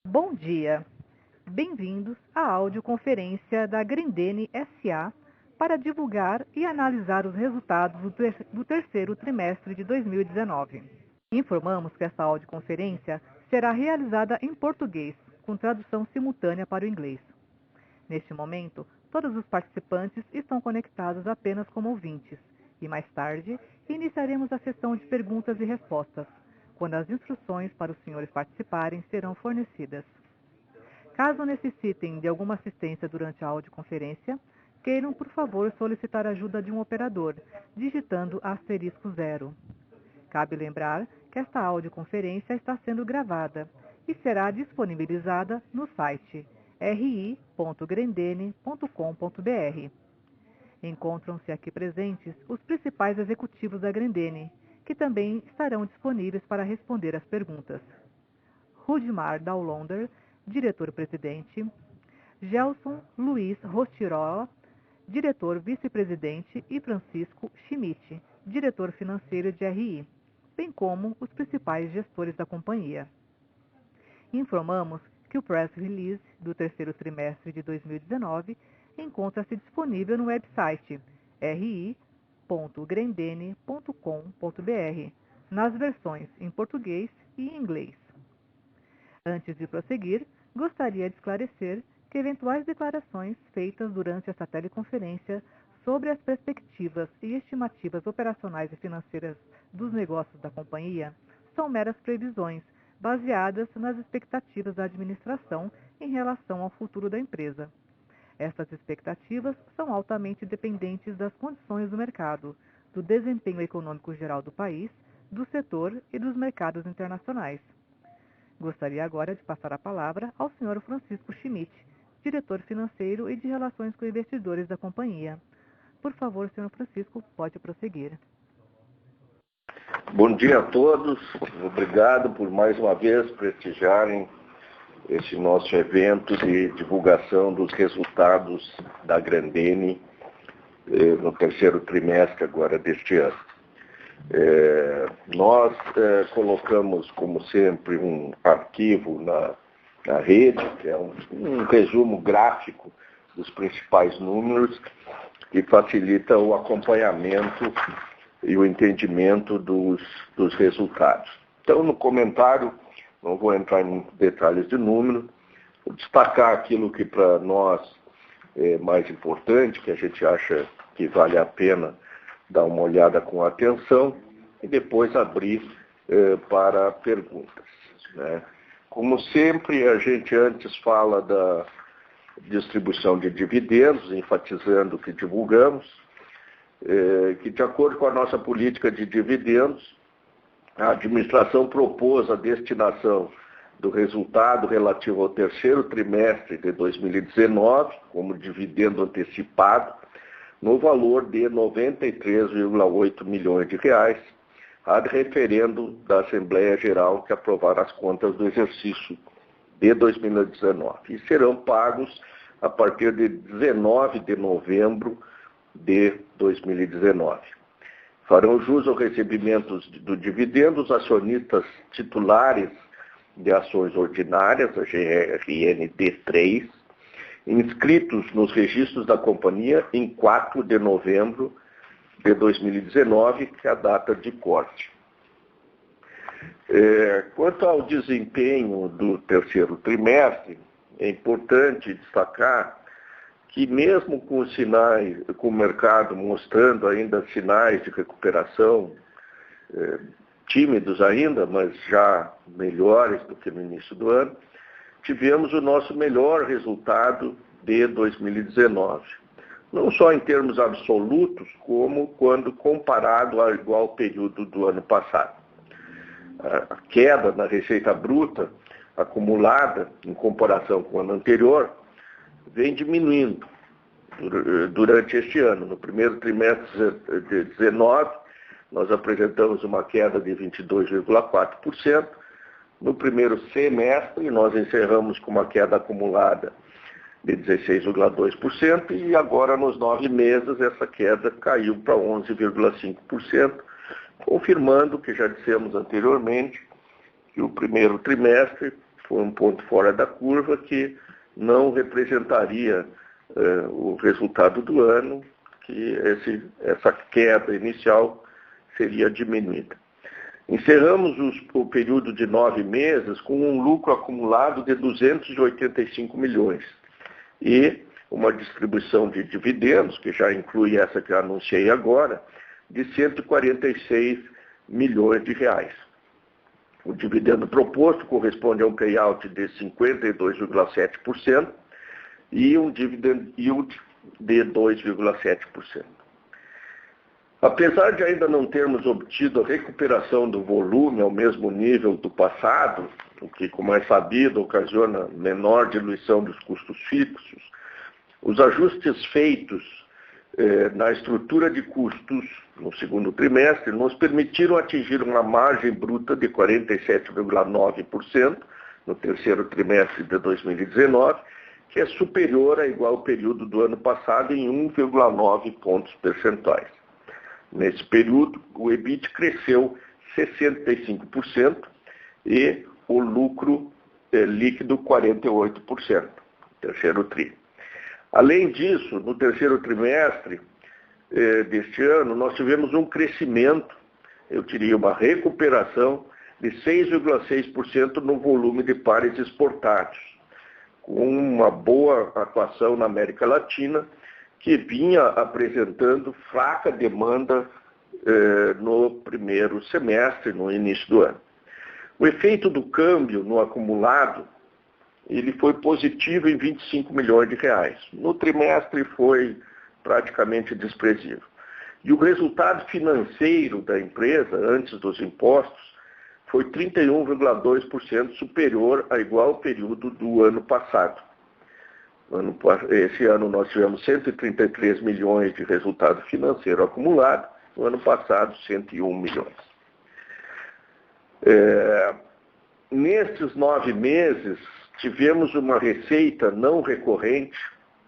Bom dia, bem-vindos à audioconferência da Grendene S.A. para divulgar e analisar os resultados do terceiro trimestre de 2019. Informamos que esta audioconferência será realizada em português, com tradução simultânea para o inglês. Neste momento, todos os participantes estão conectados apenas como ouvintes, e mais tarde iniciaremos a sessão de perguntas e respostas, quando as instruções para os senhores participarem serão fornecidas. Caso necessitem de alguma assistência durante a audioconferência, queiram, por favor, solicitar a ajuda de um operador, digitando *0. Cabe lembrar que esta audioconferência está sendo gravada e será disponibilizada no site ri.grendene.com.br. Encontram-se aqui presentes os principais executivos da Grendene, que também estarão disponíveis para responder às perguntas. Rudimar Daulonder, diretor-presidente, Gelson Luiz Rostirola, diretor vice-presidente, e Francisco Schmidt, diretor financeiro de RI, bem como os principais gestores da companhia. Informamos que o press release do terceiro trimestre de 2019 encontra-se disponível no website ri.grendene.com.br, nas versões em português e em inglês. Antes de prosseguir, gostaria de esclarecer que eventuais declarações feitas durante esta teleconferência sobre as perspectivas e estimativas operacionais e financeiras dos negócios da companhia são meras previsões, baseadas nas expectativas da administração em relação ao futuro da empresa. Estas expectativas são altamente dependentes das condições do mercado, do desempenho econômico geral do país, do setor e dos mercados internacionais. Gostaria agora de passar a palavra ao Sr. Francisco Schmidt, diretor financeiro e de relações com investidores da companhia. Por favor, Sr. Francisco, pode prosseguir. Bom dia a todos, obrigado por mais uma vez prestigiarem este nosso evento de divulgação dos resultados da Grendene no terceiro trimestre agora deste ano. Nós colocamos, como sempre, um arquivo na rede, que é um resumo gráfico dos principais números, que facilita o acompanhamento e o entendimento dos resultados. Então, no comentário, não vou entrar em detalhes de número, vou destacar aquilo que para nós é mais importante, que a gente acha que vale a pena dar uma olhada com atenção e depois abrir para perguntas, né? Como sempre, a gente antes fala da distribuição de dividendos, enfatizando o que divulgamos, que de acordo com a nossa política de dividendos, a administração propôs a destinação do resultado relativo ao terceiro trimestre de 2019, como dividendo antecipado, no valor de R$ 93,8 milhões, ad referendo da Assembleia Geral que aprovará as contas do exercício de 2019. E serão pagos a partir de 19 de novembro de 2019. Farão jus ao recebimento do dividendo os acionistas titulares de ações ordinárias, a GRND3, inscritos nos registros da companhia em 4 de novembro de 2019, que é a data de corte. Quanto ao desempenho do terceiro trimestre, é importante destacar que mesmo com os sinais, com o mercado mostrando ainda sinais de recuperação, tímidos ainda, mas já melhores do que no início do ano, tivemos o nosso melhor resultado de 2019. Não só em termos absolutos, como quando comparado ao igual período do ano passado. A queda na receita bruta acumulada em comparação com o ano anterior vem diminuindo durante este ano. No primeiro trimestre de 2019, nós apresentamos uma queda de 22,4%. No primeiro semestre, nós encerramos com uma queda acumulada de 16,2%, e agora nos 9 meses essa queda caiu para 11,5%, confirmando o que já dissemos anteriormente, que o primeiro trimestre foi um ponto fora da curva que não representaria o resultado do ano, que essa queda inicial seria diminuída. Encerramos o período de 9 meses com um lucro acumulado de 285 milhões e uma distribuição de dividendos, que já inclui essa que eu anunciei agora, de 146 milhões de reais. O dividendo proposto corresponde a um payout de 52,7% e um dividend yield de 2,7%. Apesar de ainda não termos obtido a recuperação do volume ao mesmo nível do passado, o que, como é sabido, ocasiona menor diluição dos custos fixos, os ajustes feitos na estrutura de custos no segundo trimestre nos permitiram atingir uma margem bruta de 47,9% no terceiro trimestre de 2019, que é superior a igual período do ano passado em 1,9 pontos percentuais. Nesse período, o EBIT cresceu 65% e o lucro líquido 48%, terceiro tri. Além disso, no terceiro trimestre deste ano, nós tivemos um crescimento, eu diria uma recuperação, de 6,6% no volume de pares exportados, com uma boa atuação na América Latina, que vinha apresentando fraca demanda no primeiro semestre, no início do ano. O efeito do câmbio no acumulado, ele foi positivo em 25 milhões de reais. No trimestre foi praticamente desprezível. E o resultado financeiro da empresa, antes dos impostos, foi 31,2% superior a igual período do ano passado. Esse ano nós tivemos 133 milhões de resultado financeiro acumulado, no ano passado 101 milhões. Nesses 9 meses, tivemos uma receita não recorrente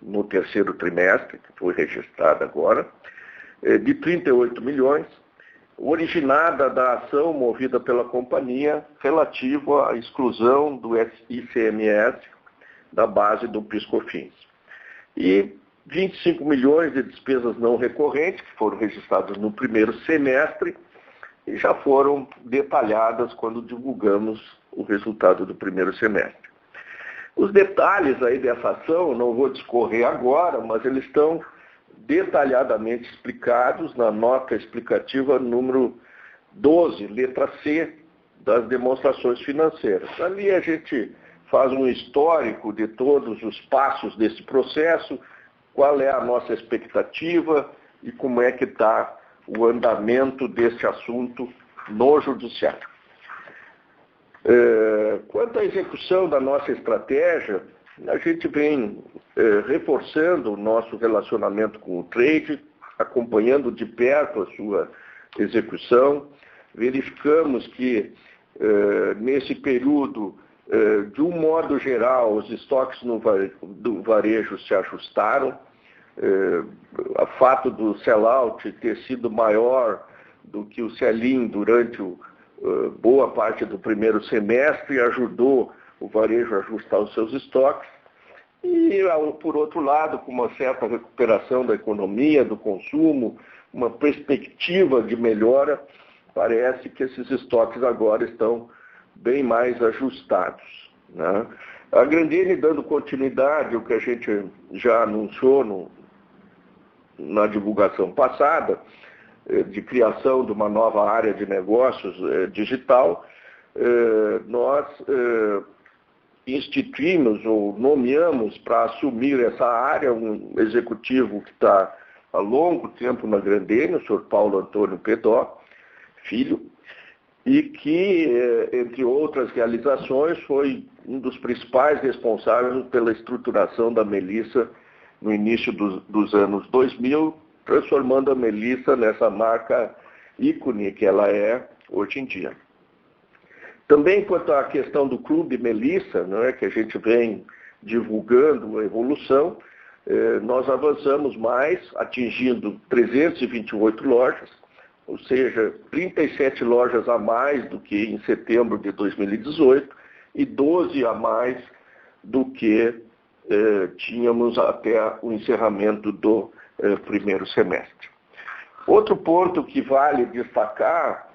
no terceiro trimestre, que foi registrada agora, de 38 milhões, originada da ação movida pela companhia relativa à exclusão do ICMS da base do PIS/COFINS. E 25 milhões de despesas não recorrentes, que foram registradas no primeiro semestre, e já foram detalhadas quando divulgamos o resultado do primeiro semestre. Os detalhes aí dessa ação, não vou discorrer agora, mas eles estão detalhadamente explicados na nota explicativa número 12, letra C, das demonstrações financeiras. Ali a gente faz um histórico de todos os passos desse processo, qual é a nossa expectativa e como é que está o andamento desse assunto no Judiciário. Quanto à execução da nossa estratégia, a gente vem reforçando o nosso relacionamento com o trade, acompanhando de perto a sua execução. Verificamos que, nesse período, de um modo geral, os estoques do varejo se ajustaram. O fato do sell-out ter sido maior do que o sell-in durante boa parte do primeiro semestre ajudou o varejo a ajustar os seus estoques. E, por outro lado, com uma certa recuperação da economia, do consumo, uma perspectiva de melhora, parece que esses estoques agora estão bem mais ajustados, né? A Grendene, dando continuidade ao que a gente já anunciou na divulgação passada, de criação de uma nova área de negócios digital, nós instituímos ou nomeamos para assumir essa área um executivo que está há longo tempo na Grendene, o senhor Paulo Antônio Pedó, filho, e que, entre outras realizações, foi um dos principais responsáveis pela estruturação da Melissa no início dos anos 2000, transformando a Melissa nessa marca ícone que ela é hoje em dia. Também quanto à questão do Clube Melissa, né, que a gente vem divulgando a evolução, nós avançamos mais, atingindo 328 lojas, ou seja, 37 lojas a mais do que em setembro de 2018, e 12 a mais do que tínhamos até o encerramento do primeiro semestre. Outro ponto que vale destacar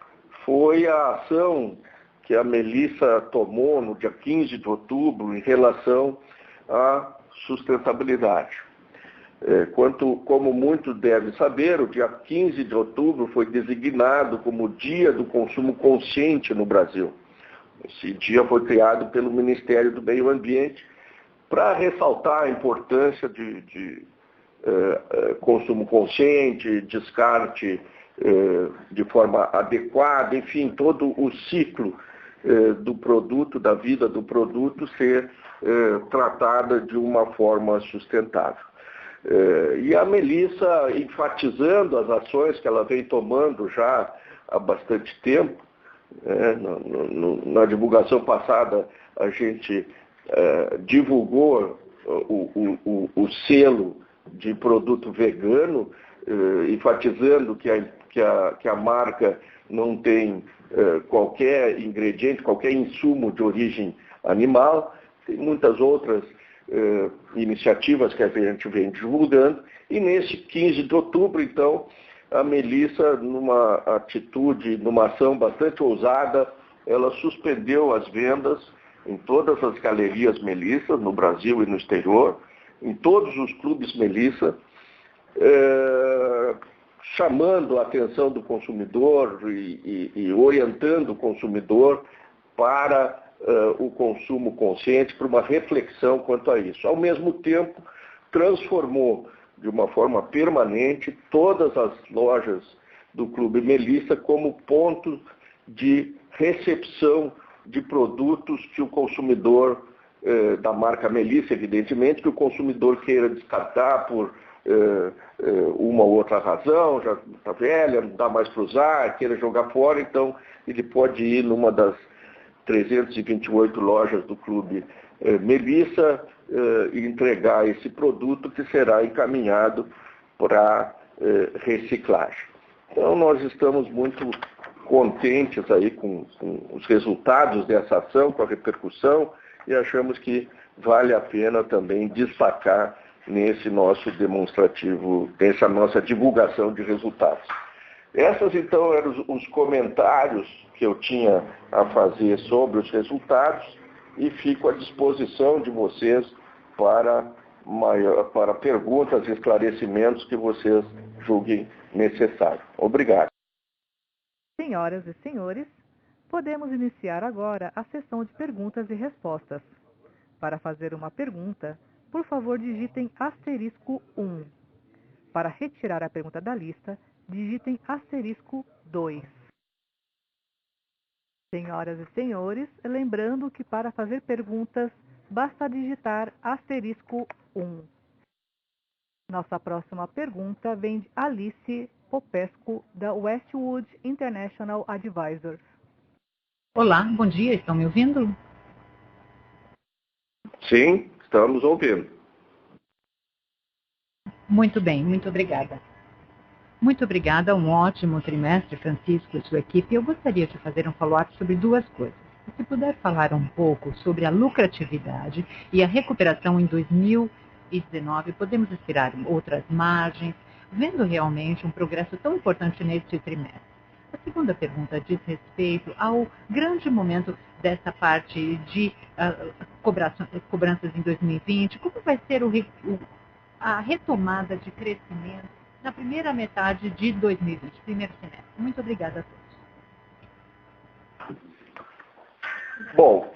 foi a ação que a Melissa tomou no dia 15 de outubro em relação à sustentabilidade. Como muitos devem saber, o dia 15 de outubro foi designado como Dia do Consumo Consciente no Brasil. Esse dia foi criado pelo Ministério do Meio Ambiente para ressaltar a importância de consumo consciente, descarte de forma adequada, enfim, todo o ciclo do produto, da vida do produto ser tratada de uma forma sustentável. E a Melissa, enfatizando as ações que ela vem tomando já há bastante tempo, na divulgação passada a gente divulgou o selo de produto vegano, enfatizando que a marca não tem qualquer ingrediente, qualquer insumo de origem animal. Tem muitas outras iniciativas que a gente vem divulgando, e nesse 15 de outubro, então, a Melissa, numa atitude, numa ação bastante ousada, ela suspendeu as vendas em todas as galerias Melissa, no Brasil e no exterior, em todos os clubes Melissa, chamando a atenção do consumidor e orientando o consumidor para o consumo consciente, para uma reflexão quanto a isso. Ao mesmo tempo, transformou de uma forma permanente todas as lojas do Clube Melissa como ponto de recepção de produtos que o consumidor, da marca Melissa, evidentemente, que o consumidor queira descartar por uma ou outra razão, já está velha, não dá mais para usar, queira jogar fora, então ele pode ir numa das 328 lojas do Clube Melissa e entregar esse produto que será encaminhado para reciclagem. Então nós estamos muito contentes aí com os resultados dessa ação, com a repercussão, e achamos que vale a pena também destacar nesse nosso demonstrativo, nessa nossa divulgação de resultados. Essas, então, eram os comentários que eu tinha a fazer sobre os resultados e fico à disposição de vocês para perguntas e esclarecimentos que vocês julguem necessário. Obrigado. Senhoras e senhores, podemos iniciar agora a sessão de perguntas e respostas. Para fazer uma pergunta, por favor, digitem *1. Para retirar a pergunta da lista, digitem *2. Senhoras e senhores, lembrando que para fazer perguntas, basta digitar *1. Nossa próxima pergunta vem de Alice Popesco, da Westwood International Advisors. Olá, bom dia, estão me ouvindo? Sim, estamos ouvindo. Muito bem, muito obrigada. Muito obrigada, um ótimo trimestre, Francisco e sua equipe. Eu gostaria de fazer um follow-up sobre duas coisas. Se puder falar um pouco sobre a lucratividade e a recuperação em 2019, podemos esperar outras margens, vendo realmente um progresso tão importante neste trimestre. A segunda pergunta diz respeito ao grande momento dessa parte de cobranças em 2020. Como vai ser a retomada de crescimento na primeira metade de 2020, primeiro semestre? Muito obrigada a todos. Bom,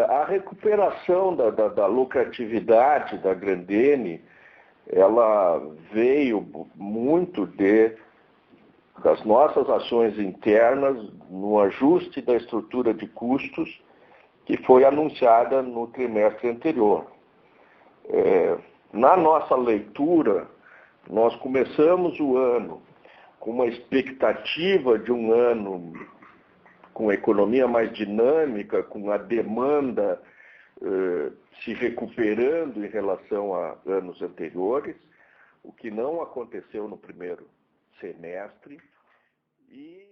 a recuperação da lucratividade da Grendene, ela veio muito das nossas ações internas no ajuste da estrutura de custos que foi anunciada no trimestre anterior. Na nossa leitura, nós começamos o ano com uma expectativa de um ano com a economia mais dinâmica, com a demanda se recuperando em relação a anos anteriores, o que não aconteceu no primeiro semestre. E